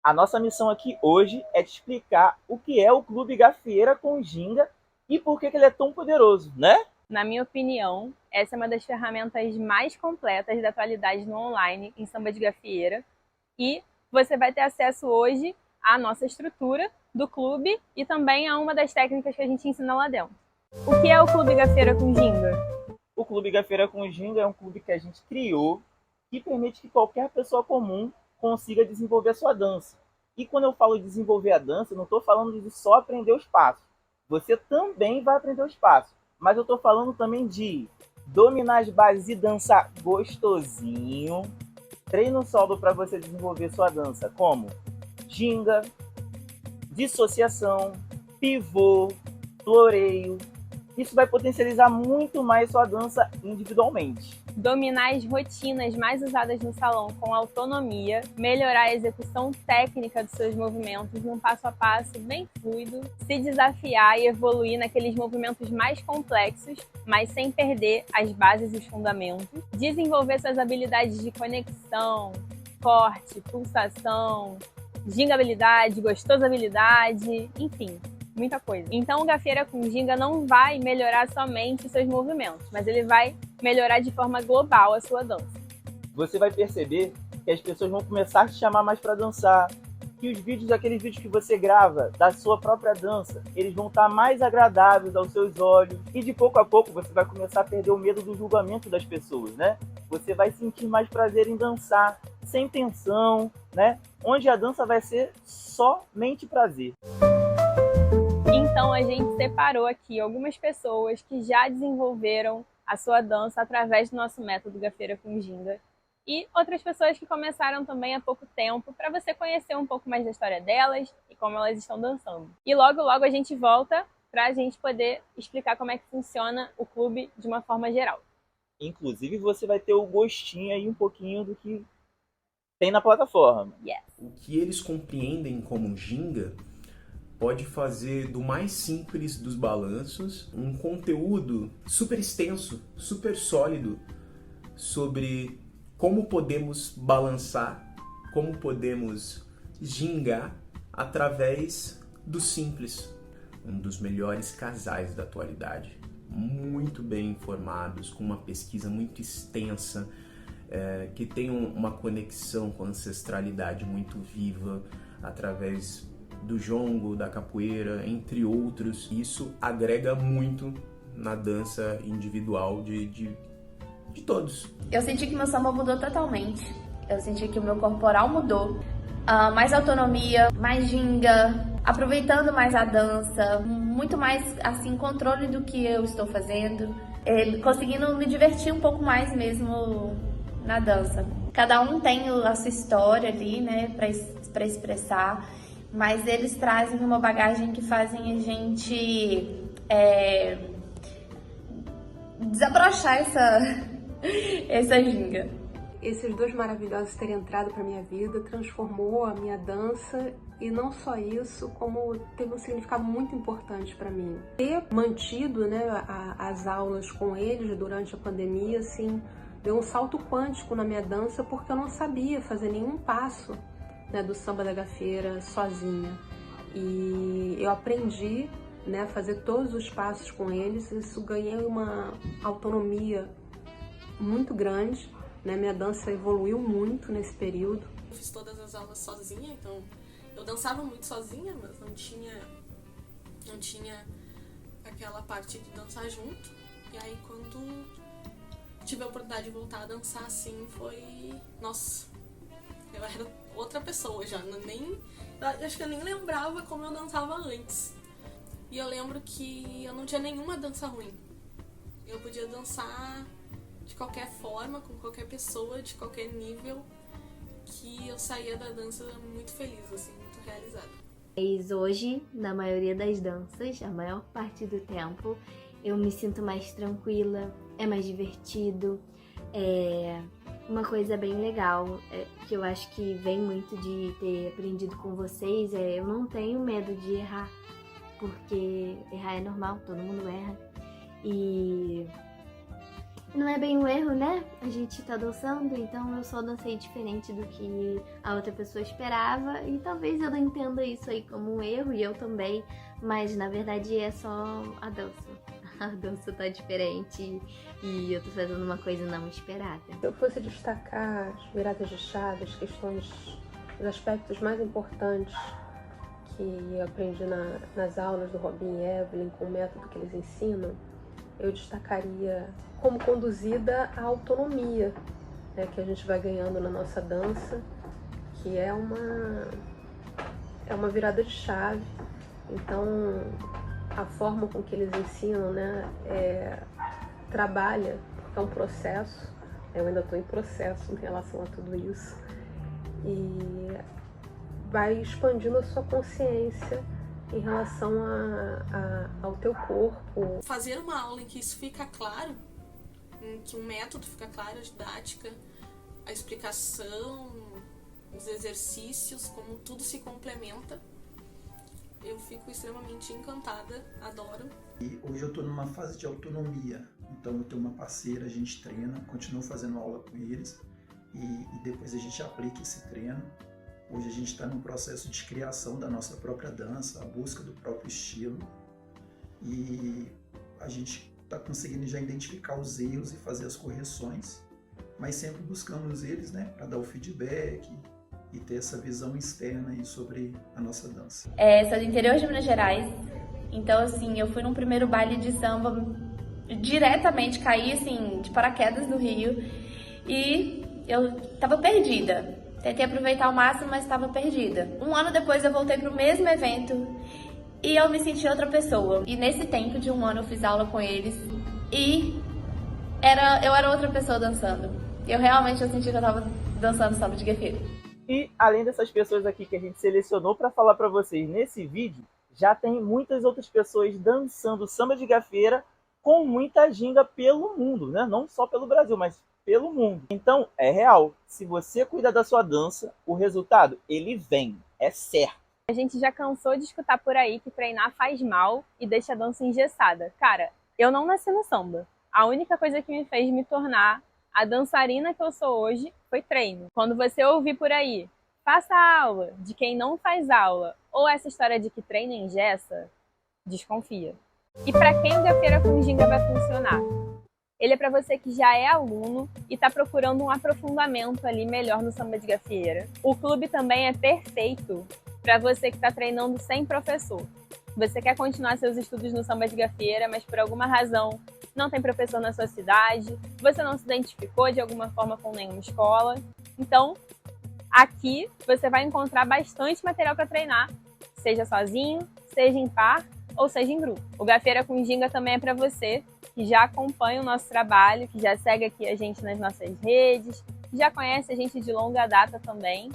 A nossa missão aqui hoje é te explicar o que é o Clube Gafieira com Ginga e por que ele é tão poderoso, né? Na minha opinião, essa é uma das ferramentas mais completas da atualidade no online em samba de gafieira e você vai ter acesso hoje à nossa estrutura do clube e também a uma das técnicas que a gente ensina lá dentro. O que é o Clube Gafieira com Ginga? O Clube Gafieira com Ginga é um clube que a gente criou que permite que qualquer pessoa comum consiga desenvolver a sua dança. E quando eu falo desenvolver a dança, eu não estou falando de só aprender os passos. Você também vai aprender os passos. Mas eu estou falando também de dominar as bases e dançar gostosinho. Treino solo para você desenvolver sua dança, como ginga, dissociação, pivô, floreio. Isso vai potencializar muito mais sua dança individualmente. Dominar as rotinas mais usadas no salão com autonomia, melhorar a execução técnica dos seus movimentos num passo a passo bem fluido, se desafiar e evoluir naqueles movimentos mais complexos, mas sem perder as bases e os fundamentos, desenvolver suas habilidades de conexão, corte, pulsação, gingabilidade, gostosabilidade, enfim, muita coisa. Então o gafieira com ginga não vai melhorar somente os seus movimentos, mas ele vai melhorar de forma global a sua dança. Você vai perceber que as pessoas vão começar a te chamar mais para dançar, que os vídeos, aqueles vídeos que você grava da sua própria dança, eles vão estar mais agradáveis aos seus olhos e de pouco a pouco você vai começar a perder o medo do julgamento das pessoas, né? Você vai sentir mais prazer em dançar, sem tensão, né? Onde a dança vai ser somente prazer. Então a gente separou aqui algumas pessoas que já desenvolveram a sua dança através do nosso método Gafieira com Ginga e outras pessoas que começaram também há pouco tempo para você conhecer um pouco mais da história delas e como elas estão dançando. E logo logo a gente volta para a gente poder explicar como é que funciona o clube de uma forma geral. Inclusive você vai ter o gostinho aí um pouquinho do que tem na plataforma. Yes. O que eles compreendem como ginga pode fazer do mais simples dos balanços um conteúdo super extenso, super sólido sobre como podemos balançar, como podemos gingar através do simples. Um dos melhores casais da atualidade, muito bem informados, com uma pesquisa muito extensa, que tem uma conexão com a ancestralidade muito viva através do jongo, da capoeira, entre outros. Isso agrega muito na dança individual de todos. Eu senti que meu samba mudou totalmente. Eu senti que o meu corporal mudou. Mais autonomia, mais ginga, aproveitando mais a dança, muito mais assim controle do que eu estou fazendo, conseguindo me divertir um pouco mais mesmo na dança. Cada um tem a sua história ali, né, para expressar, mas eles trazem uma bagagem que fazem a gente desabrochar essa ginga. Esses dois maravilhosos terem entrado para minha vida transformou a minha dança e não só isso, como teve um significado muito importante para mim. Ter mantido, né, as aulas com eles durante a pandemia, assim, deu um salto quântico na minha dança porque eu não sabia fazer nenhum passo, né, do samba da gafieira sozinha. E eu aprendi, né, a fazer todos os passos com eles, isso ganhei uma autonomia muito grande. Né, minha dança evoluiu muito nesse período. Eu fiz todas as aulas sozinha, então eu dançava muito sozinha, mas não tinha aquela parte de dançar junto. E aí quando tive a oportunidade de voltar a dançar assim, foi... Nossa, eu era outra pessoa já, eu acho que eu nem lembrava como eu dançava antes. E eu lembro que eu não tinha nenhuma dança ruim. Eu podia dançar de qualquer forma, com qualquer pessoa, de qualquer nível, que eu saía da dança muito feliz, assim, muito realizada. Mas hoje, na maioria das danças, a maior parte do tempo, eu me sinto mais tranquila, é mais divertido, é uma coisa bem legal, que eu acho que vem muito de ter aprendido com vocês, eu não tenho medo de errar, porque errar é normal, todo mundo erra, e Não é bem um erro, né? A gente tá dançando, então eu só dancei diferente do que a outra pessoa esperava. E talvez eu não entenda isso aí como um erro, e eu também. Mas na verdade é só a dança. A dança tá diferente e eu tô fazendo uma coisa não esperada. Se eu fosse destacar as viradas de chave, as questões, os aspectos mais importantes que eu aprendi nas aulas do Robin e Evelyn, com o método que eles ensinam, eu destacaria como conduzida a autonomia, né, que a gente vai ganhando na nossa dança, que é uma virada de chave. Então, a forma com que eles ensinam, né, trabalha, porque é um processo, eu ainda estou em processo em relação a tudo isso, e vai expandindo a sua consciência em relação ao teu corpo. Fazer uma aula em que isso fica claro, em que um método fica claro, a didática, a explicação, os exercícios, como tudo se complementa, eu fico extremamente encantada, adoro. E hoje eu estou numa fase de autonomia, então eu tenho uma parceira, a gente treina, continuo fazendo aula com eles e depois a gente aplica esse treino. Hoje a gente está num processo de criação da nossa própria dança, a busca do próprio estilo, e a gente está conseguindo já identificar os erros e fazer as correções, mas sempre buscamos eles, né, para dar o feedback e ter essa visão externa aí sobre a nossa dança. Sou do interior de Minas Gerais, então assim, eu fui num primeiro baile de samba, diretamente caí assim, de paraquedas no Rio, e eu estava perdida. Tentei aproveitar ao máximo, mas estava perdida. Um ano depois eu voltei para o mesmo evento e eu me senti outra pessoa. E nesse tempo de um ano eu fiz aula com eles e eu era outra pessoa dançando. Eu senti que eu estava dançando samba de Guefeira. E além dessas pessoas aqui que a gente selecionou para falar para vocês nesse vídeo, já tem muitas outras pessoas dançando samba de gafieira com muita ginga pelo mundo, né? Não só pelo Brasil, mas pelo mundo. Então, é real. Se você cuida da sua dança, o resultado, ele vem. É certo. A gente já cansou de escutar por aí que treinar faz mal e deixa a dança engessada. Cara, eu não nasci no samba. A única coisa que me fez me tornar a dançarina que eu sou hoje foi treino. Quando você ouvir por aí, faça aula de quem não faz aula, ou essa história de que treino engessa, desconfia. E para quem o Gafieira com Ginga vai funcionar? Ele é para você que já é aluno e está procurando um aprofundamento ali melhor no samba de gafieira. O clube também é perfeito para você que está treinando sem professor. Você quer continuar seus estudos no samba de gafieira, mas por alguma razão não tem professor na sua cidade, você não se identificou de alguma forma com nenhuma escola. Então, aqui você vai encontrar bastante material para treinar, seja sozinho, seja em par ou seja em grupo. O Gafieira com Ginga também é para você que já acompanha o nosso trabalho, que já segue aqui a gente nas nossas redes, que já conhece a gente de longa data também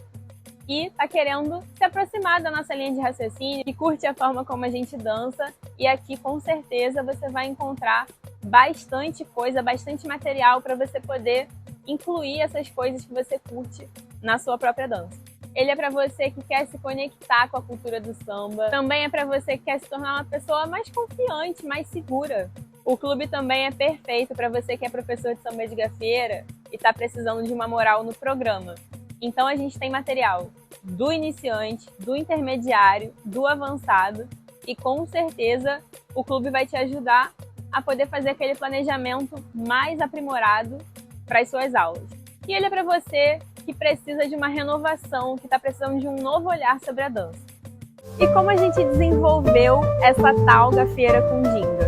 e está querendo se aproximar da nossa linha de raciocínio, que curte a forma como a gente dança, e aqui com certeza você vai encontrar bastante coisa, bastante material para você poder incluir essas coisas que você curte na sua própria dança. Ele é para você que quer se conectar com a cultura do samba, também é para você que quer se tornar uma pessoa mais confiante, mais segura. O clube também é perfeito para você que é professor de samba de gafieira e está precisando de uma moral no programa. Então a gente tem material do iniciante, do intermediário, do avançado, e com certeza o clube vai te ajudar a poder fazer aquele planejamento mais aprimorado para as suas aulas. E ele é para você que precisa de uma renovação, que está precisando de um novo olhar sobre a dança. E como a gente desenvolveu essa tal Gafieira com Ginga?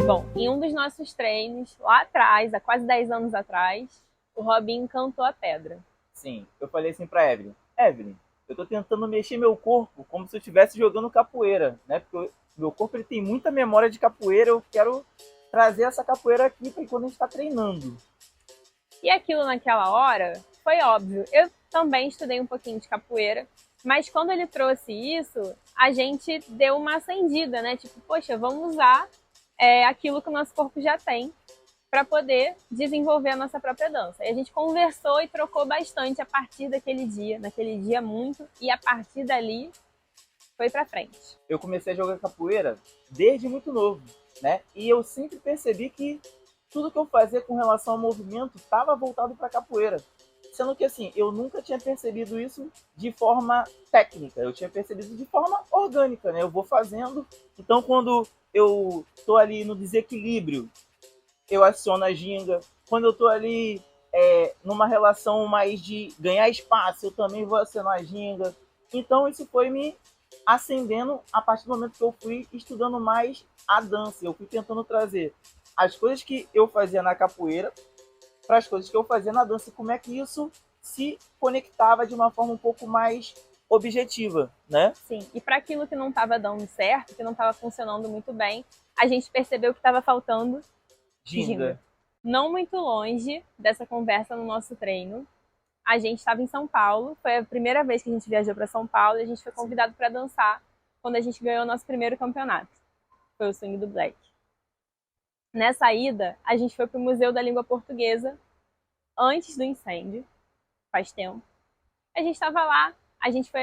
Bom, em um dos nossos treinos, lá atrás, há quase 10 anos atrás, o Robin cantou a pedra. Sim, eu falei assim pra Evelyn, eu tô tentando mexer meu corpo como se eu estivesse jogando capoeira, né? Porque meu corpo ele tem muita memória de capoeira, eu quero trazer essa capoeira aqui para quando a gente tá treinando. E aquilo naquela hora foi óbvio. Eu também estudei um pouquinho de capoeira, mas quando ele trouxe isso, a gente deu uma acendida, né? Tipo, poxa, vamos usar aquilo que o nosso corpo já tem para poder desenvolver a nossa própria dança. E a gente conversou e trocou bastante a partir naquele dia muito, e a partir dali foi para frente. Eu comecei a jogar capoeira desde muito novo, né? E eu sempre percebi que tudo que eu fazia com relação ao movimento estava voltado para capoeira. Sendo que, assim, eu nunca tinha percebido isso de forma técnica, eu tinha percebido de forma orgânica, né? Eu vou fazendo. Então, quando eu tô ali no desequilíbrio, eu aciono a ginga. Quando eu tô ali numa relação mais de ganhar espaço, eu também vou acionar a ginga. Então, isso foi me acendendo a partir do momento que eu fui estudando mais a dança. Eu fui tentando trazer as coisas que eu fazia na capoeira para as coisas que eu fazia na dança e como é que isso se conectava de uma forma um pouco mais objetiva, né? Sim, e para aquilo que não estava dando certo, que não estava funcionando muito bem, a gente percebeu que estava faltando ginga. Não muito longe dessa conversa no nosso treino, a gente estava em São Paulo, foi a primeira vez que a gente viajou para São Paulo e a gente foi convidado para dançar quando a gente ganhou o nosso primeiro campeonato. Foi o Swing do Black. Nessa ida, a gente foi para o Museu da Língua Portuguesa antes do incêndio, faz tempo. A gente estava lá, a gente foi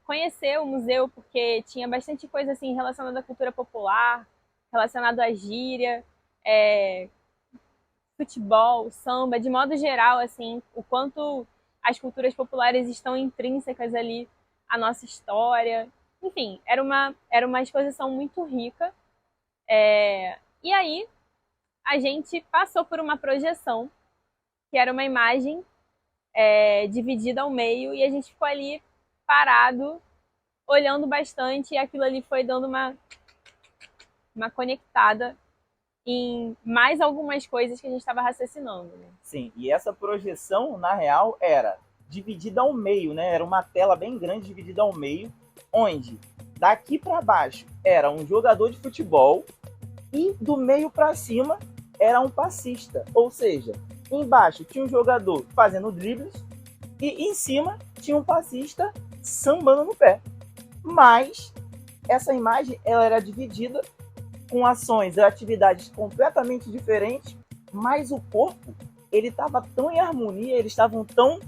conhecer o museu porque tinha bastante coisa assim relacionada à cultura popular, relacionada à gíria, futebol, samba, de modo geral, assim, o quanto as culturas populares estão intrínsecas ali à nossa história. Enfim, era uma exposição muito rica. E aí, a gente passou por uma projeção, que era uma imagem dividida ao meio, e a gente ficou ali parado, olhando bastante, e aquilo ali foi dando uma conectada em mais algumas coisas que a gente estava raciocinando. Né? Sim, e essa projeção, na real, era dividida ao meio, né? Era uma tela bem grande dividida ao meio, onde daqui para baixo era um jogador de futebol e do meio para cima era um passista. Ou seja, embaixo tinha um jogador fazendo dribles e em cima tinha um passista sambando no pé. Mas essa imagem ela era dividida com ações e atividades completamente diferentes, mas o corpo ele estava tão em harmonia, eles estavam tão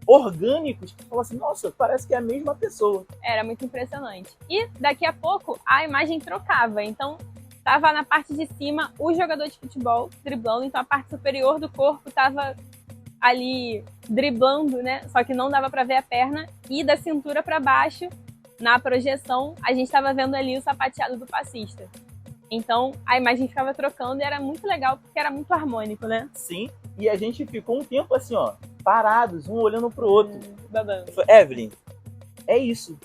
orgânicos que falou assim, nossa, parece que é a mesma pessoa. Era muito impressionante. E daqui a pouco a imagem trocava, então estava na parte de cima o jogador de futebol driblando, então a parte superior do corpo estava ali driblando, né? Só que não dava para ver a perna, e da cintura para baixo, na projeção, a gente estava vendo ali o sapateado do passista. Então a imagem ficava trocando e era muito legal porque era muito harmônico, né? Sim, e a gente ficou um tempo assim, ó, parados, um olhando pro outro. Babando. Evelyn, é isso.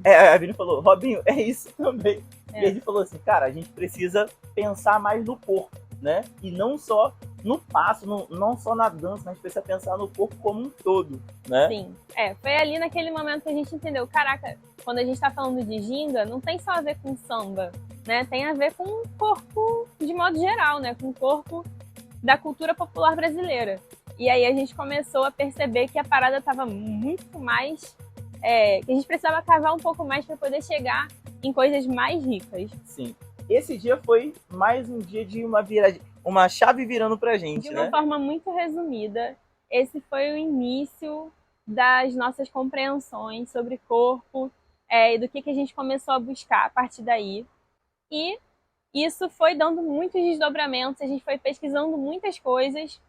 A Evelyn falou, Robinho, é isso também. E a gente falou assim, cara, a gente precisa pensar mais no corpo, né? E não só no passo, não só na dança, a gente precisa pensar no corpo como um todo, né? Sim, foi ali naquele momento que a gente entendeu, caraca, quando a gente tá falando de ginga, não tem só a ver com samba, né? Tem a ver com o corpo de modo geral, né? Com o corpo da cultura popular brasileira. E aí a gente começou a perceber que a parada tava muito mais... que a gente precisava cavar um pouco mais para poder chegar em coisas mais ricas. Sim. Esse dia foi mais um dia de uma chave virando pra gente, de uma né? forma muito resumida, esse foi o início das nossas compreensões sobre corpo e do que a gente começou a buscar a partir daí. E isso foi dando muitos desdobramentos, a gente foi pesquisando muitas coisas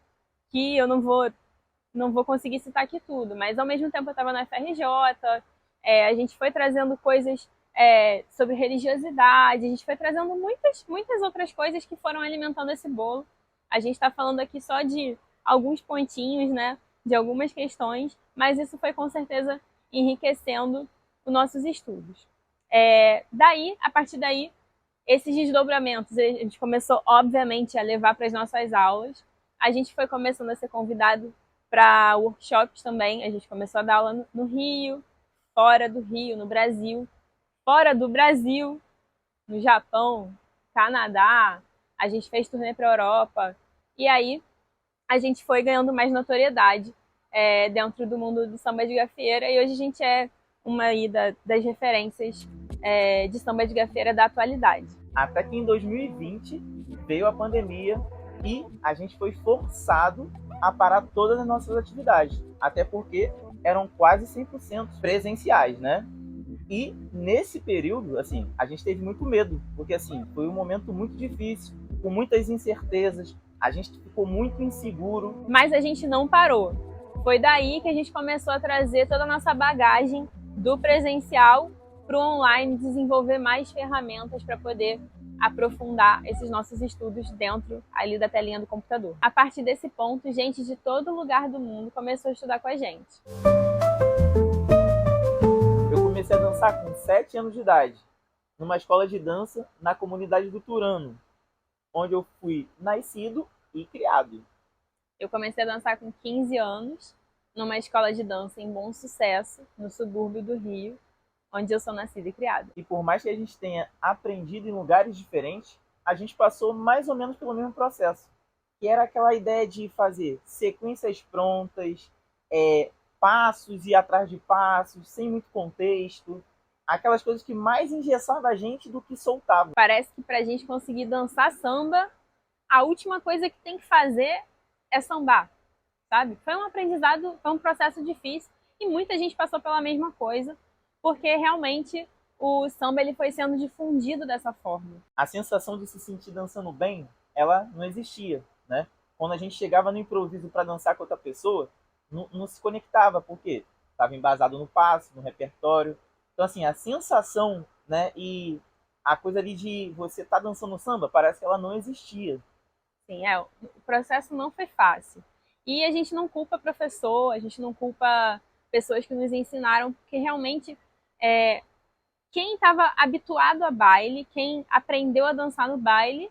que eu não vou conseguir citar aqui tudo, mas ao mesmo tempo eu estava na FRJ, a gente foi trazendo coisas sobre religiosidade, a gente foi trazendo muitas outras coisas que foram alimentando esse bolo. A gente está falando aqui só de alguns pontinhos, né, de algumas questões, mas isso foi com certeza enriquecendo os nossos estudos. A partir daí, esses desdobramentos a gente começou, obviamente, a levar para as nossas aulas. A gente foi começando a ser convidado para workshops também. A gente começou a dar aula no Rio, fora do Rio, no Brasil, fora do Brasil, no Japão, Canadá. A gente fez turnê para a Europa. E aí a gente foi ganhando mais notoriedade dentro do mundo do samba de gafieira. E hoje a gente é uma das referências de samba de gafieira da atualidade. Até que em 2020 veio a pandemia e a gente foi forçado a parar todas as nossas atividades, até porque eram quase 100% presenciais, né? E nesse período, assim, a gente teve muito medo, porque assim, foi um momento muito difícil. com muitas incertezas, a gente ficou muito inseguro. Mas a gente não parou. Foi daí que a gente começou a trazer toda a nossa bagagem do presencial para o online, desenvolver mais ferramentas para poder aprofundar esses nossos estudos dentro ali da telinha do computador. A partir desse ponto, gente de todo lugar do mundo começou a estudar com a gente. Eu comecei a dançar com 7 anos de idade, numa escola de dança na comunidade do Turano, onde eu fui nascido e criado. Eu comecei a dançar com 15 anos, numa escola de dança em Bom Sucesso, no subúrbio do Rio, onde eu sou nascida e criada. E por mais que a gente tenha aprendido em lugares diferentes, a gente passou mais ou menos pelo mesmo processo, que era aquela ideia de fazer sequências prontas, passos e atrás de passos, sem muito contexto, aquelas coisas que mais engessava a gente do que soltava. Parece que pra gente conseguir dançar samba, a última coisa que tem que fazer é sambar, sabe? Foi um aprendizado, foi um processo difícil e muita gente passou pela mesma coisa, porque realmente o samba ele foi sendo difundido dessa forma. A sensação de se sentir dançando bem, ela não existia, né? Quando a gente chegava no improviso para dançar com outra pessoa, não se conectava, porque estava embasado no passo, no repertório. Então, assim, a sensação, né, e a coisa ali de você estar dançando samba, parece que ela não existia. Sim, o processo não foi fácil. E a gente não culpa professor, a gente não culpa pessoas que nos ensinaram, porque realmente quem estava habituado a baile, quem aprendeu a dançar no baile,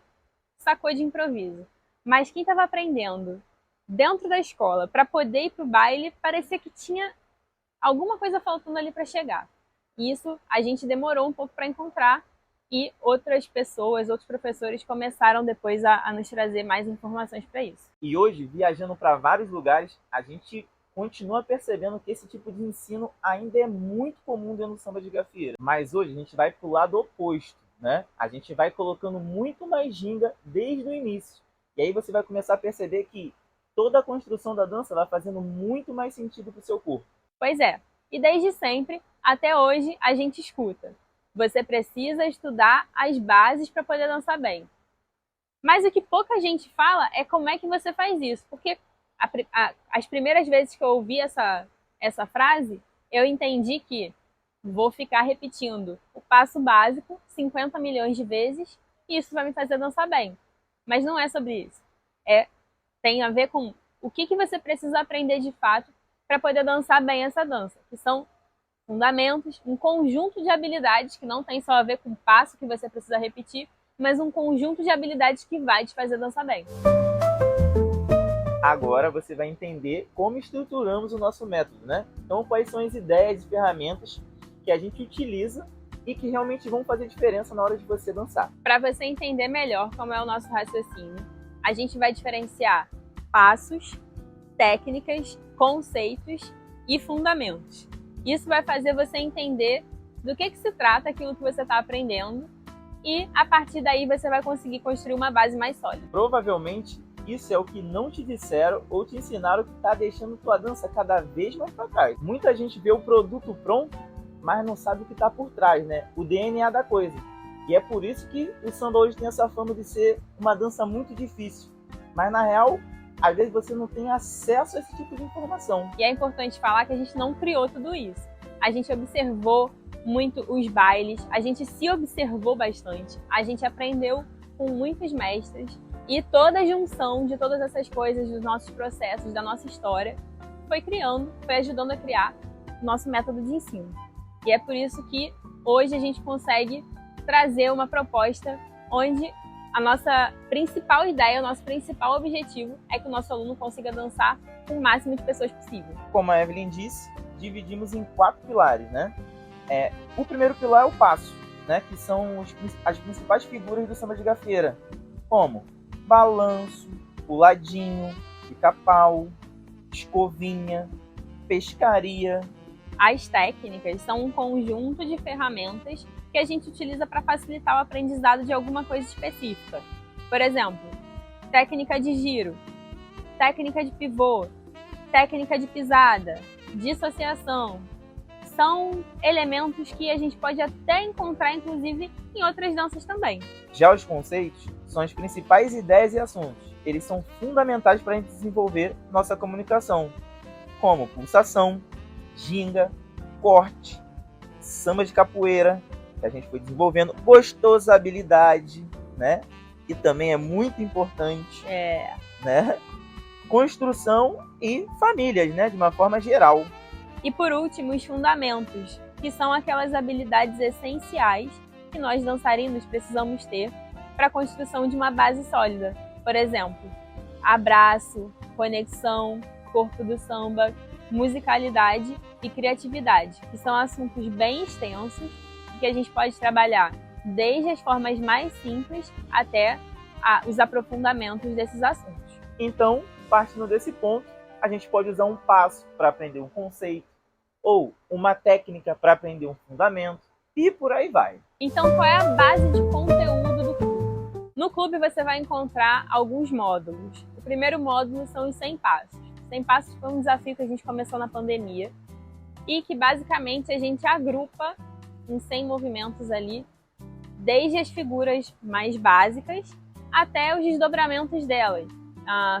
sacou de improviso. Mas quem estava aprendendo dentro da escola para poder ir para o baile, parecia que tinha alguma coisa faltando ali para chegar. Isso a gente demorou um pouco para encontrar e outras pessoas, outros professores começaram depois a nos trazer mais informações para isso. E hoje, viajando para vários lugares, a gente continua percebendo que esse tipo de ensino ainda é muito comum dentro do samba de gafieira. Mas hoje a gente vai para o lado oposto, né? A gente vai colocando muito mais ginga desde o início. E aí você vai começar a perceber que toda a construção da dança vai fazendo muito mais sentido para o seu corpo. Pois é. E desde sempre, até hoje, a gente escuta. Você precisa estudar as bases para poder dançar bem. Mas o que pouca gente fala é como é que você faz isso. Porque as primeiras vezes que eu ouvi essa frase, eu entendi que vou ficar repetindo o passo básico 50 milhões de vezes e isso vai me fazer dançar bem. Mas não é sobre isso. Tem a ver com o que você precisa aprender de fato para poder dançar bem essa dança, que são fundamentos, um conjunto de habilidades que não tem só a ver com o passo que você precisa repetir, mas um conjunto de habilidades que vai te fazer dançar bem. Agora você vai entender como estruturamos o nosso método, né? Então, quais são as ideias e ferramentas que a gente utiliza e que realmente vão fazer diferença na hora de você dançar. Para você entender melhor como é o nosso raciocínio, a gente vai diferenciar passos, técnicas, conceitos e fundamentos. Isso vai fazer você entender do que se trata aquilo que você está aprendendo e, a partir daí, você vai conseguir construir uma base mais sólida. Provavelmente, isso é o que não te disseram ou te ensinaram que está deixando tua dança cada vez mais para trás. Muita gente vê o produto pronto, mas não sabe o que está por trás, né? O DNA da coisa. E é por isso que o samba hoje tem essa fama de ser uma dança muito difícil. Mas, na real, às vezes você não tem acesso a esse tipo de informação. E é importante falar que a gente não criou tudo isso. A gente observou muito os bailes, a gente se observou bastante, a gente aprendeu com muitos mestres e toda a junção de todas essas coisas, dos nossos processos, da nossa história, foi ajudando a criar o nosso método de ensino. E é por isso que hoje a gente consegue trazer uma proposta onde a nossa principal ideia, o nosso principal objetivo é que o nosso aluno consiga dançar com o máximo de pessoas possível. Como a Evelyn disse, dividimos em 4 pilares, né? O primeiro pilar é o passo, né? Que são as principais figuras do samba de gafieira, como balanço, puladinho, pica-pau, escovinha, pescaria. As técnicas são um conjunto de ferramentas que a gente utiliza para facilitar o aprendizado de alguma coisa específica. Por exemplo, técnica de giro, técnica de pivô, técnica de pisada, dissociação, são elementos que a gente pode até encontrar, inclusive, em outras danças também. Já os conceitos são as principais ideias e assuntos. Eles são fundamentais para a gente desenvolver nossa comunicação, como pulsação, ginga, corte, samba de capoeira, que a gente foi desenvolvendo, gostosabilidade, né? Que também é muito importante, né? Construção e famílias, né? De uma forma geral. E por último, os fundamentos, que são aquelas habilidades essenciais que nós dançarinos precisamos ter para a construção de uma base sólida. Por exemplo, abraço, conexão, corpo do samba, musicalidade e criatividade, que são assuntos bem extensos que a gente pode trabalhar desde as formas mais simples até os aprofundamentos desses assuntos. Então, partindo desse ponto, a gente pode usar um passo para aprender um conceito ou uma técnica para aprender um fundamento e por aí vai. Então, qual é a base de conteúdo do clube? No clube você vai encontrar alguns módulos. O primeiro módulo são os 100 passos. 100 passos foi um desafio que a gente começou na pandemia e que basicamente a gente agrupa em 100 movimentos ali, desde as figuras mais básicas até os desdobramentos delas.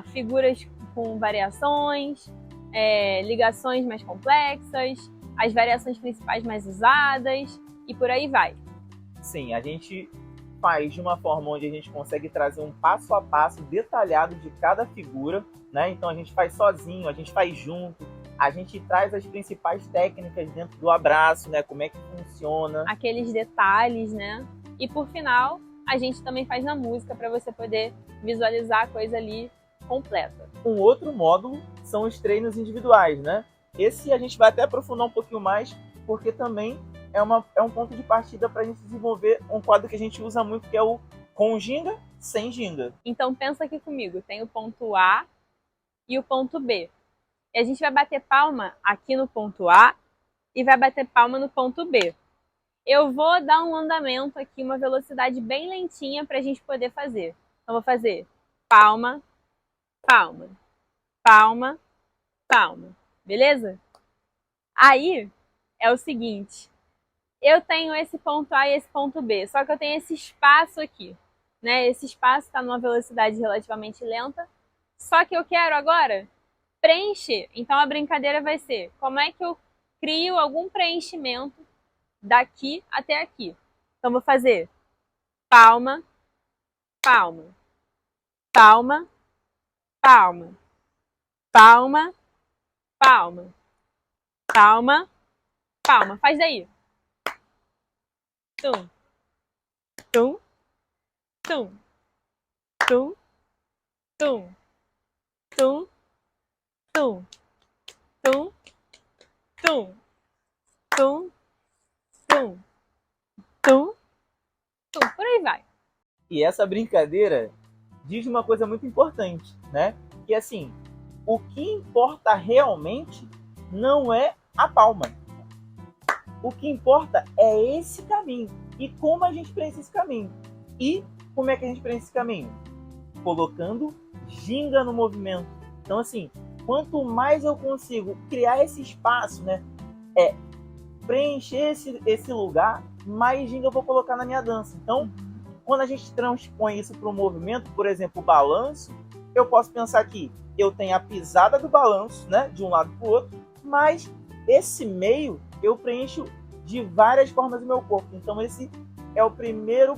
Figuras com variações, ligações mais complexas, as variações principais mais usadas e por aí vai. Sim, a gente faz de uma forma onde a gente consegue trazer um passo a passo detalhado de cada figura, né? Então a gente faz sozinho, a gente faz junto, a gente traz as principais técnicas dentro do abraço, né? Como é que funciona. Aqueles detalhes, né? E por final, a gente também faz na música para você poder visualizar a coisa ali completa. Um outro módulo são os treinos individuais, né? Esse a gente vai até aprofundar um pouquinho mais, porque também é um ponto de partida para a gente desenvolver um quadro que a gente usa muito, que é o com ginga, sem ginga. Então pensa aqui comigo, tem o ponto A e o ponto B. E a gente vai bater palma aqui no ponto A e vai bater palma no ponto B. Eu vou dar um andamento aqui, uma velocidade bem lentinha para a gente poder fazer. Então vou fazer palma, palma, palma, palma. Beleza? Aí é o seguinte, eu tenho esse ponto A e esse ponto B, só que eu tenho esse espaço aqui, né? Esse espaço está numa velocidade relativamente lenta, só que eu quero agora preencher. Então a brincadeira vai ser, como é que eu crio algum preenchimento daqui até aqui? Então vou fazer palma, palma, palma, palma, palma, palma, palma, palma. Faz daí. Tum, tum, tum, tum, tum, tum, tum, tum, tum, tum, tum, tum, tum. Por aí vai. E essa brincadeira diz uma coisa muito importante, né? Que assim, o que importa realmente não é a palma. O que importa é esse caminho. E como a gente preenche esse caminho. E como é que a gente preenche esse caminho? Colocando ginga no movimento. Então assim, quanto mais eu consigo criar esse espaço, né? Preencher esse lugar, mais ginga eu vou colocar na minha dança. Então, quando a gente transpõe isso para o movimento, por exemplo, o balanço, eu posso pensar que eu tenho a pisada do balanço, né? De um lado para o outro, mas esse meio eu preencho de várias formas do meu corpo. Então esse é o primeiro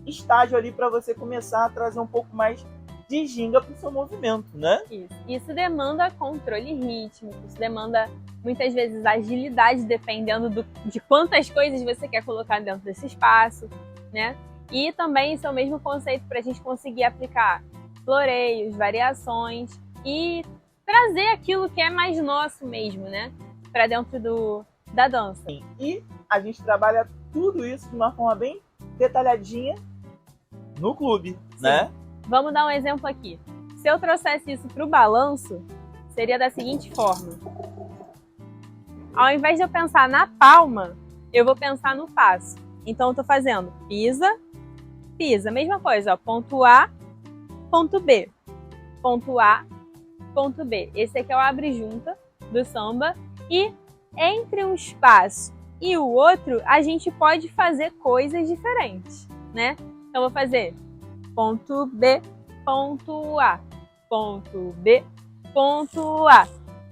estágio ali para você começar a trazer um pouco mais de ginga para o seu movimento, né? Isso demanda controle rítmico, isso demanda muitas vezes agilidade, dependendo de quantas coisas você quer colocar dentro desse espaço, né? E também esse é o mesmo conceito para a gente conseguir aplicar floreios, variações e trazer aquilo que é mais nosso mesmo, né? Para dentro da dança. E a gente trabalha tudo isso de uma forma bem detalhadinha no clube, né? Vamos dar um exemplo aqui. Se eu trouxesse isso para o balanço, seria da seguinte forma. Ao invés de eu pensar na palma, eu vou pensar no passo. Então eu estou fazendo pisa, pisa. Mesma coisa, ó, ponto A, ponto B. Ponto A, ponto B. Esse aqui é o abre-junta do samba. E entre um espaço e o outro, a gente pode fazer coisas diferentes, né? Então, eu vou fazer ponto B, ponto A, ponto B, ponto A,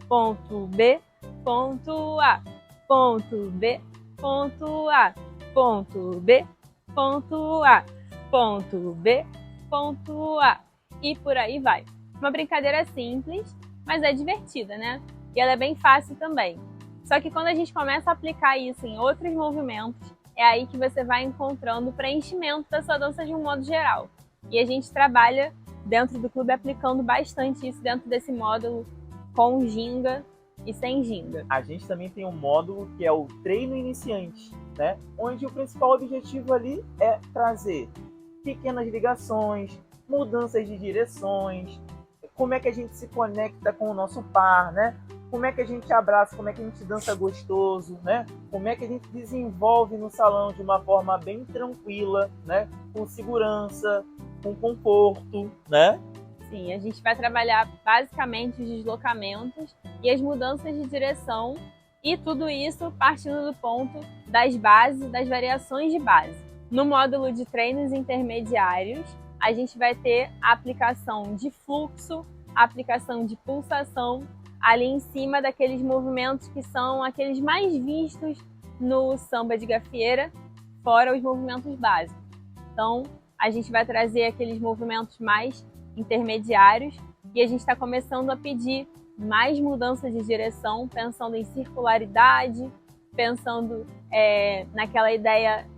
ponto B, ponto A, ponto B, ponto A, ponto B, ponto A, ponto B, ponto A, e por aí vai. Uma brincadeira simples, mas é divertida, né? E ela é bem fácil também. Só que quando a gente começa a aplicar isso em outros movimentos, é aí que você vai encontrando o preenchimento da sua dança de um modo geral. E a gente trabalha dentro do clube aplicando bastante isso dentro desse módulo com ginga e sem ginga. A gente também tem um módulo que é o treino iniciante, né? Onde o principal objetivo ali é trazer pequenas ligações, mudanças de direções, como é que a gente se conecta com o nosso par, né? Como é que a gente abraça, como é que a gente dança gostoso, né? Como é que a gente desenvolve no salão de uma forma bem tranquila, né? Com segurança, com conforto, né? Sim, a gente vai trabalhar basicamente os deslocamentos e as mudanças de direção, e tudo isso partindo do ponto das bases, das variações de base. No módulo de treinos intermediários, a gente vai ter a aplicação de fluxo, a aplicação de pulsação, ali em cima daqueles movimentos que são aqueles mais vistos no samba de gafieira, fora os movimentos básicos. Então, a gente vai trazer aqueles movimentos mais intermediários e a gente está começando a pedir mais mudança de direção, pensando em circularidade, pensando naquela ideia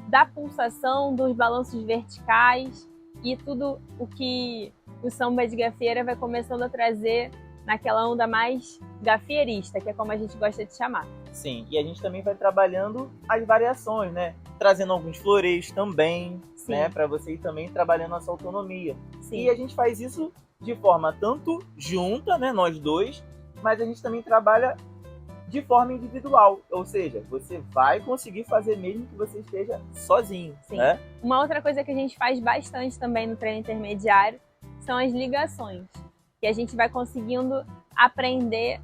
da pulsação, dos balanços verticais e tudo o que o samba de gafieira vai começando a trazer naquela onda mais gafieirista, que é como a gente gosta de chamar. Sim, e a gente também vai trabalhando as variações, né? Trazendo alguns floreios também, Sim. né? Para você ir também trabalhando a sua autonomia. Sim. E a gente faz isso de forma tanto junta, né? Nós dois, mas a gente também trabalha de forma individual. Ou seja, você vai conseguir fazer mesmo que você esteja sozinho, Sim. né? Uma outra coisa que a gente faz bastante também no treino intermediário são as ligações. Que a gente vai conseguindo aprender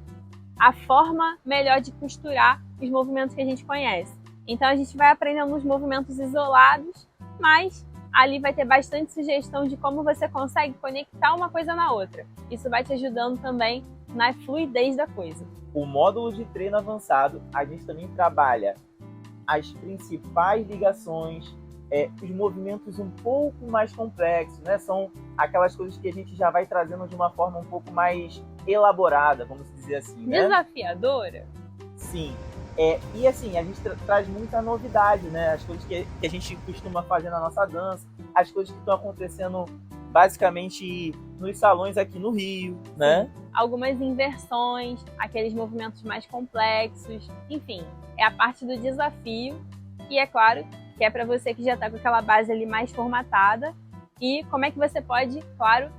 a forma melhor de costurar os movimentos que a gente conhece. Então a gente vai aprendendo os movimentos isolados, mas ali vai ter bastante sugestão de como você consegue conectar uma coisa na outra. Isso vai te ajudando também na fluidez da coisa. O módulo de treino avançado, a gente também trabalha as principais ligações, os movimentos um pouco mais complexos, né? São aquelas coisas que a gente já vai trazendo de uma forma um pouco mais elaborada, vamos dizer assim, né? Desafiadora? Sim. E assim, a gente traz muita novidade, né? As coisas que a gente costuma fazer na nossa dança, as coisas que estão acontecendo basicamente nos salões aqui no Rio, né? Algumas inversões, aqueles movimentos mais complexos, enfim, é a parte do desafio e é claro que é para você que já está com aquela base ali mais formatada e como é que você pode, claro,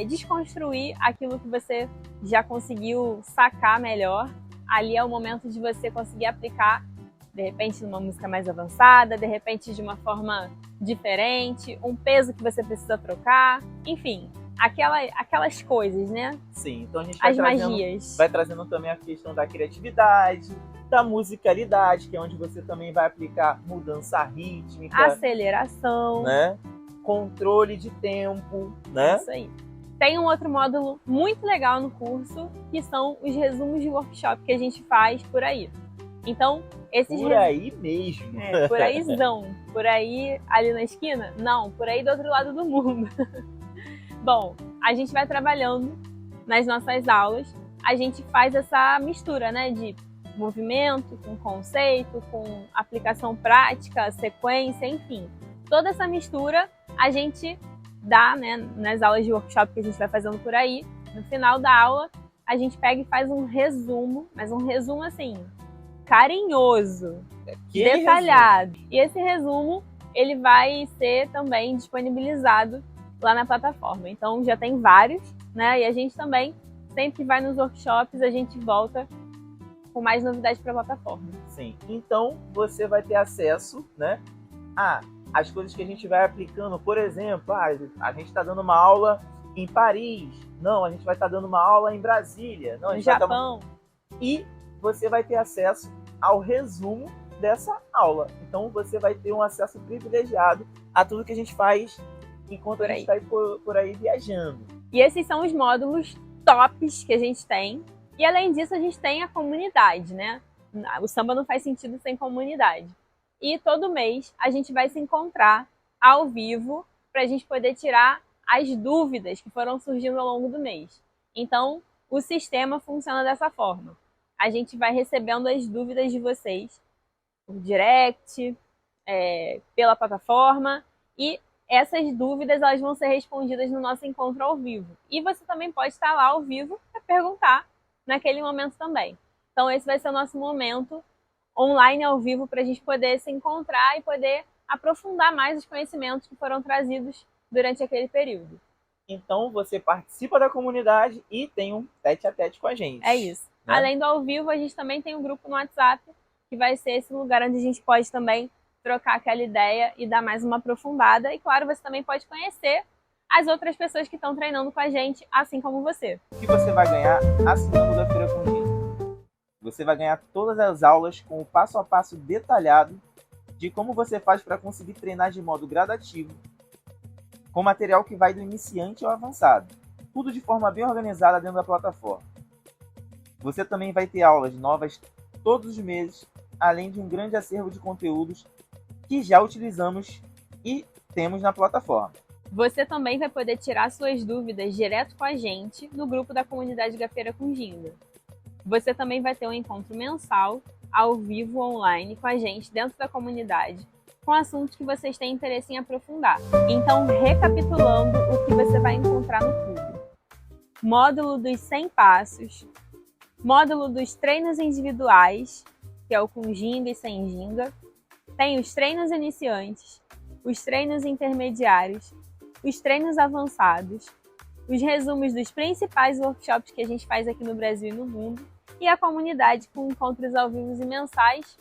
desconstruir aquilo que você já conseguiu sacar melhor. Ali é o momento de você conseguir aplicar, de repente, numa música mais avançada, de repente de uma forma diferente, um peso que você precisa trocar, enfim, aquelas coisas, né? Sim, então a gente magias. Vai trazendo também a questão da criatividade, da musicalidade, que é onde você também vai aplicar mudança rítmica, aceleração, né? Controle de tempo, né? Isso aí. Tem um outro módulo muito legal no curso, que são os resumos de workshop que a gente faz por aí. Então, esses por aí mesmo. Por ayzão. Por aí ali na esquina? Não, por aí do outro lado do mundo. Bom, a gente vai trabalhando nas nossas aulas, a gente faz essa mistura, né, de movimento com conceito, com aplicação prática, sequência, enfim. Toda essa mistura a gente dá, né, nas aulas de workshop que a gente vai fazendo por aí. No final da aula, a gente pega e faz um resumo, mas um resumo assim, carinhoso, detalhado. Resumo? E esse resumo, ele vai ser também disponibilizado lá na plataforma. Então já tem vários, né? E a gente também, sempre vai nos workshops, a gente volta com mais novidades para a plataforma. Sim, então você vai ter acesso, né, as coisas que a gente vai aplicando. Por exemplo, a gente está dando uma aula em Paris, não, a gente vai estar dando uma aula em Brasília, não, no Japão. E você vai ter acesso ao resumo dessa aula. Então você vai ter um acesso privilegiado a tudo que a gente faz enquanto a gente está por aí viajando. E esses são os módulos tops que a gente tem. E além disso, a gente tem a comunidade, né? O samba não faz sentido sem comunidade. E todo mês a gente vai se encontrar ao vivo para a gente poder tirar as dúvidas que foram surgindo ao longo do mês. Então, o sistema funciona dessa forma. A gente vai recebendo as dúvidas de vocês por direct, pela plataforma, e essas dúvidas elas vão ser respondidas no nosso encontro ao vivo. E você também pode estar lá ao vivo para perguntar naquele momento também. Então esse vai ser o nosso momento online ao vivo para a gente poder se encontrar e poder aprofundar mais os conhecimentos que foram trazidos durante aquele período. Então você participa da comunidade e tem um tete-a-tete com a gente. É isso. Né? Além do ao vivo, a gente também tem um grupo no WhatsApp, que vai ser esse lugar onde a gente pode também trocar aquela ideia e dar mais uma aprofundada. E claro, você também pode conhecer as outras pessoas que estão treinando com a gente, assim como você. O que você vai ganhar assinando da Feira com Ginga? Você vai ganhar todas as aulas com o passo a passo detalhado de como você faz para conseguir treinar de modo gradativo, com material que vai do iniciante ao avançado. Tudo de forma bem organizada dentro da plataforma. Você também vai ter aulas novas todos os meses, além de um grande acervo de conteúdos que já utilizamos e temos na plataforma. Você também vai poder tirar suas dúvidas direto com a gente no grupo da comunidade Gafeira com Ginga. Você também vai ter um encontro mensal, ao vivo, online, com a gente dentro da comunidade, com assuntos que vocês têm interesse em aprofundar. Então, recapitulando o que você vai encontrar no clube. Módulo dos 100 passos, módulo dos treinos individuais, que é o com ginga e sem ginga, tem os treinos iniciantes, os treinos intermediários, os treinos avançados, os resumos dos principais workshops que a gente faz aqui no Brasil e no mundo, e a comunidade com encontros ao vivo e mensais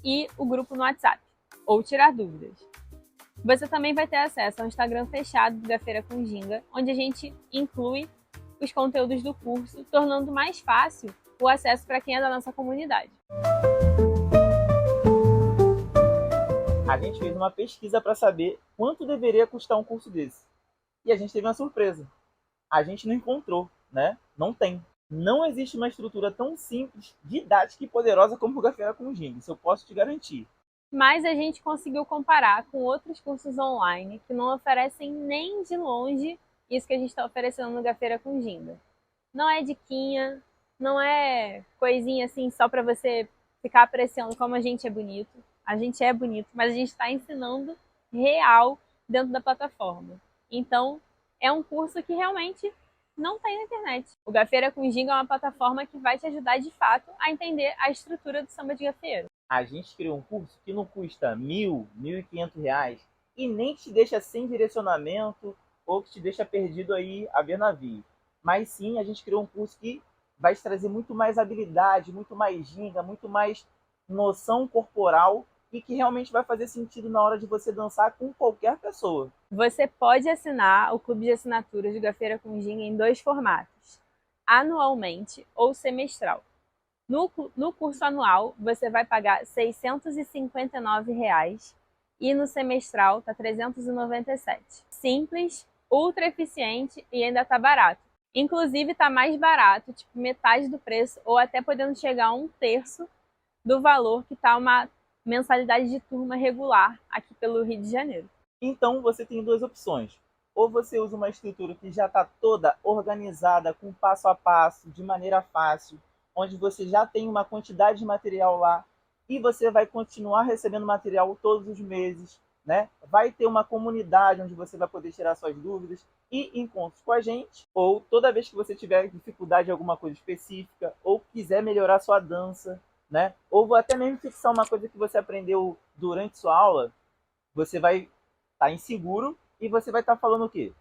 e o grupo no WhatsApp, ou tirar dúvidas. Você também vai ter acesso ao Instagram fechado do Gafeira com Ginga, onde a gente inclui os conteúdos do curso, tornando mais fácil o acesso para quem é da nossa comunidade. A gente fez uma pesquisa para saber quanto deveria custar um curso desse. E a gente teve uma surpresa. A gente não encontrou, né? Não tem. Não existe uma estrutura tão simples, didática e poderosa como o Gafeira com Ginga. Isso eu posso te garantir. Mas a gente conseguiu comparar com outros cursos online que não oferecem nem de longe isso que a gente está oferecendo no Gafeira com Ginga. Não é diquinha, não é coisinha assim só para você ficar apreciando como a gente é bonito. A gente é bonito, mas a gente está ensinando real dentro da plataforma. Então, é um curso que realmente não tem na internet. O Gafeira com Ginga é uma plataforma que vai te ajudar de fato a entender a estrutura do samba de gafeiro. A gente criou um curso que não custa R$1.000, R$1.500 e nem te deixa sem direcionamento ou que te deixa perdido aí a ver navio. Mas sim, a gente criou um curso que vai te trazer muito mais habilidade, muito mais ginga, muito mais noção corporal e que realmente vai fazer sentido na hora de você dançar com qualquer pessoa. Você pode assinar o clube de assinaturas do Gafeira com Ginga em 2 formatos, anualmente ou semestral. No curso anual, você vai pagar R$ 659 e no semestral está R$ 397. Simples, ultra eficiente e ainda está barato. Inclusive está mais barato, tipo metade do preço ou até podendo chegar a 1/3 do valor que está uma mensalidade de turma regular aqui pelo Rio de Janeiro. Então você tem 2 opções. Ou você usa uma estrutura que já está toda organizada, com passo a passo, de maneira fácil, onde você já tem uma quantidade de material lá e você vai continuar recebendo material todos os meses, né? Vai ter uma comunidade onde você vai poder tirar suas dúvidas e encontros com a gente. Ou toda vez que você tiver dificuldade em alguma coisa específica ou quiser melhorar sua dança, né? Ou até mesmo fixar uma coisa que você aprendeu durante sua aula, você vai estar inseguro e você vai estar falando o quê?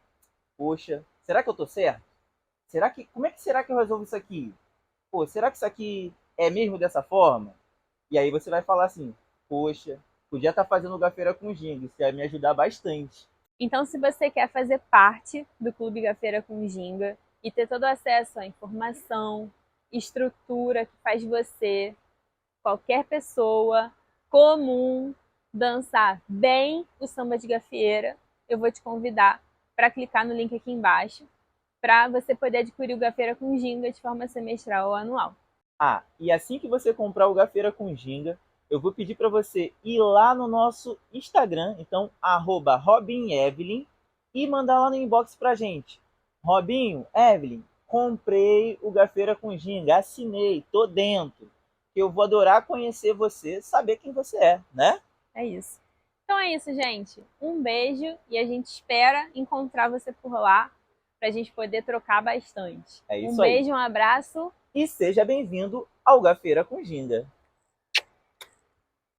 Poxa, será que eu estou certo? Como é que será que eu resolvo isso aqui? Pô, será que isso aqui é mesmo dessa forma? E aí você vai falar assim, poxa, podia estar fazendo Gafeira com Ginga, isso ia me ajudar bastante. Então, se você quer fazer parte do Clube Gafeira com Ginga e ter todo o acesso à informação, estrutura que faz você, qualquer pessoa comum, dançar bem o samba de gafieira, eu vou te convidar para clicar no link aqui embaixo para você poder adquirir o Gafieira com Ginga de forma semestral ou anual. Ah, e assim que você comprar o Gafieira com Ginga, eu vou pedir para você ir lá no nosso Instagram, então @RobinEvelyn, e mandar lá no inbox pra gente. Robinho, Evelyn, comprei o Gafieira com Ginga, assinei, tô dentro. Eu vou adorar conhecer você, saber quem você é, né? É isso. Então é isso, gente. Um beijo e a gente espera encontrar você por lá para a gente poder trocar bastante. É isso um aí. beijo, um abraço. E seja bem-vindo ao Gafieira com Ginga.